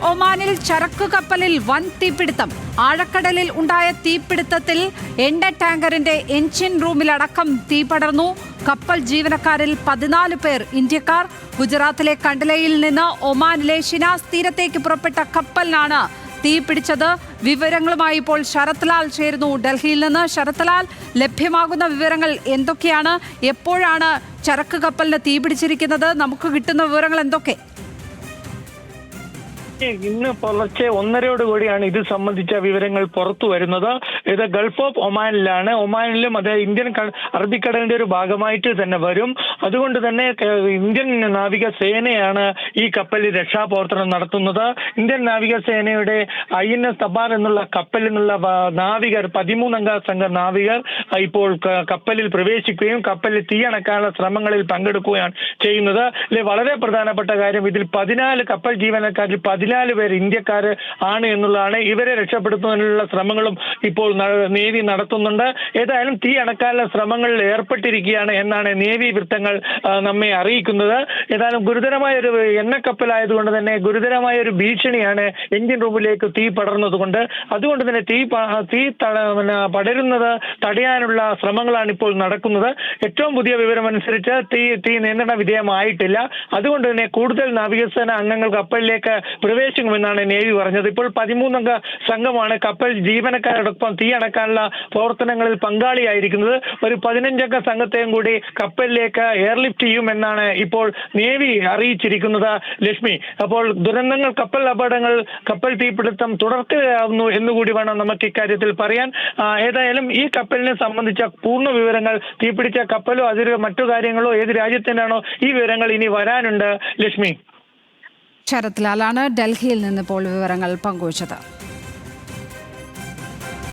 ഒമാനിൽ ചരക്കു കപ്പലിൽ വൻ തീപിടുത്തം. ആഴക്കടലിൽ ഉണ്ടായ തീപിടുത്തത്തിൽ എണ്ണ ടാങ്കറിന്റെ എഞ്ചിൻ റൂമിലടക്കം തീ പടർന്നു. കപ്പൽ ജീവനക്കാരിൽ 14 പേർ ഇന്ത്യക്കാർ. ഗുജറാത്തിലെ കണ്ടലയിൽ നിന്ന് ഒമാനിലെ ഷിനാസ് തീരത്തേക്ക് പുറപ്പെട്ട കപ്പലിനാണ് തീ പിടിച്ചത്. വിവരങ്ങളുമായി ഇപ്പോൾ ശരത് ലാൽ ചേരുന്നു ഡൽഹിയിൽ നിന്ന്. ശരത് ലാൽ, ലഭ്യമാകുന്ന വിവരങ്ങൾ എന്തൊക്കെയാണ്? എപ്പോഴാണ് ചരക്ക് കപ്പലിന് തീ പിടിച്ചിരിക്കുന്നത്? നമുക്ക് കിട്ടുന്ന വിവരങ്ങൾ എന്തൊക്കെ? ഇന്ന് പുലർച്ചെ 1:30 ഇത് സംബന്ധിച്ച വിവരങ്ങൾ പുറത്തു വരുന്നത്. ഇത് ഗൾഫ് ഓഫ് ഒമാനിലാണ്. ഒമാനിലും അത് ഇന്ത്യൻ അറബിക്കടലിന്റെ ഒരു ഭാഗമായിട്ട് തന്നെ വരും. അതുകൊണ്ട് തന്നെ ഇന്ത്യൻ നാവികസേനയാണ് ഈ കപ്പലിൽ രക്ഷാപ്രവർത്തനം നടത്തുന്നത്. ഇന്ത്യൻ നാവികസേനയുടെ INS തബാർ എന്നുള്ള കപ്പലിൽ നിന്നുള്ള നാവികർ 13-അംഗ സംഘ നാവികർ ഇപ്പോൾ കപ്പലിൽ പ്രവേശിക്കുകയും കപ്പലിൽ തീയണക്കാനുള്ള ശ്രമങ്ങളിൽ പങ്കെടുക്കുകയാണ് ചെയ്യുന്നത്. വളരെ പ്രധാനപ്പെട്ട കാര്യം, ഇതിൽ 14 കപ്പൽ ജീവനക്കാരിൽ 14 പേർ ഇന്ത്യക്കാർ ആണ് എന്നുള്ളതാണ്. ഇവരെ രക്ഷപ്പെടുത്തുന്നതിനുള്ള ശ്രമങ്ങളും ഇപ്പോൾ നേവി നടത്തുന്നുണ്ട്. ഏതായാലും തീ അണക്കാനുള്ള ശ്രമങ്ങളിൽ ഏർപ്പെട്ടിരിക്കുകയാണ് എന്നാണ് നേവി വൃത്തങ്ങൾ നമ്മെ അറിയിക്കുന്നത്. ഏതായാലും ഗുരുതരമായ ഒരു എണ്ണക്കപ്പലായതുകൊണ്ട് തന്നെ ഗുരുതരമായ ഒരു ഭീഷണിയാണ് എഞ്ചിൻ റൂമിലേക്ക് തീ പടർന്നതുകൊണ്ട്. അതുകൊണ്ട് തന്നെ തീ പടരുന്നത് തടയാനുള്ള ശ്രമങ്ങളാണ് ഇപ്പോൾ നടക്കുന്നത്. ഏറ്റവും പുതിയ വിവരമനുസരിച്ച് തീ നിയന്ത്രണ വിധേയമായിട്ടില്ല. അതുകൊണ്ട് തന്നെ കൂടുതൽ നാവികസേന അംഗങ്ങൾ കപ്പലിലേക്ക് പ്രവേശിക്കുമെന്നാണ് നേവി പറഞ്ഞത്. ഇപ്പോൾ 13-അംഗ സംഘമാണ് കപ്പൽ ജീവനക്കാരോടൊപ്പം തീ അണക്കാനുള്ള പ്രവർത്തനങ്ങളിൽ പങ്കാളിയായിരിക്കുന്നത്. ഒരു 15-അംഗ സംഘത്തെയും കൂടി കപ്പലിലേക്ക് എയർലിഫ്റ്റ് ചെയ്യുമെന്നാണ് ഇപ്പോൾ നേവി അറിയിച്ചിരിക്കുന്നത്. ലക്ഷ്മി, അപ്പോൾ ദുരന്തങ്ങൾ, കപ്പൽ അപകടങ്ങൾ, കപ്പൽ തീപിടുത്തം തുടർച്ചയാവുന്നു എന്നുകൂടി വേണം നമുക്ക് ഇക്കാര്യത്തിൽ പറയാൻ. ഏതായാലും ഈ കപ്പലിനെ സംബന്ധിച്ച പൂർണ്ണ വിവരങ്ങൾ, തീപിടിച്ച കപ്പലോ അതിൽ മറ്റു കാര്യങ്ങളോ ഏത് രാജ്യത്തിനാണോ, ഈ വിവരങ്ങൾ ഇനി വരാനുണ്ട്. ലക്ഷ്മി. ശരത് ലാലാണ് ഡൽഹിയിൽ നിന്ന് ഇപ്പോൾ വിവരങ്ങൾ പങ്കുവച്ചത്.